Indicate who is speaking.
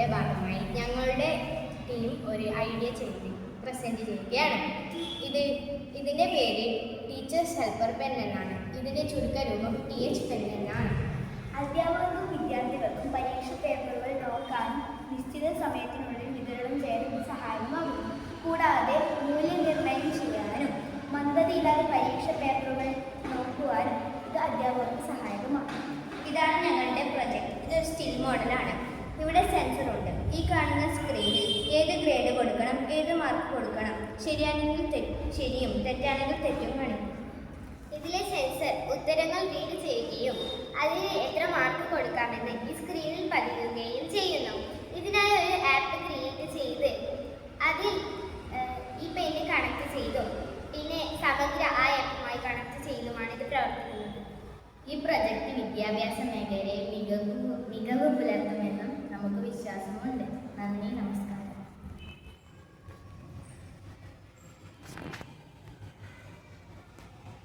Speaker 1: പ്രോജക്റ്റിന്റെ ഭാഗമായി ഞങ്ങളുടെ ടീം ഒരു ഐഡിയ പ്രസന്റ് ചെയ്യുകയാണ്. ഇതിന്റെ പേര് ടീച്ചേഴ്സ് ഹെൽപ്പർ പെൻ എന്നാണ്. ഇതിന്റെ ചുരുക്കരൂപം TH പെൻ എന്നാണ്.
Speaker 2: അധ്യാപകർക്കും വിദ്യാർത്ഥികൾക്കും പരീക്ഷ പേപ്പറുകൾ നോക്കാനും നിശ്ചിത സമയത്തിനുള്ളിൽ വിതരണം ചെയ്യാനും സഹായകമാകും. കൂടാതെ മൂല്യനിർണ്ണയം ചെയ്യാനും മന്ദതയില്ലാതെ പരീക്ഷ പേപ്പറുകൾ നോക്കുവാനും ഇത് അധ്യാപകർക്ക് സഹായകമാകും.
Speaker 1: ഇതാണ് ഞങ്ങളുടെ പ്രൊജക്ട്. ഇതൊരു സ്റ്റിൽ മോഡലാണ്. ഇവിടെ സെൻസർ ഉണ്ട്. ഈ കാണുന്ന സ്ക്രീനിൽ ഏത് ഗ്രേഡ് കൊടുക്കണം, ഏത് മാർക്ക് കൊടുക്കണം, ശരിയാണെങ്കിൽ ശരിയും തെറ്റാണെങ്കിൽ തെറ്റും കാണിക്കും. ഇതിലെ സെൻസർ ഉത്തരങ്ങൾ റീഡ് ചെയ്യുകയും അതിന് എത്ര മാർക്ക് കൊടുക്കാമെന്ന് ഈ സ്ക്രീനിൽ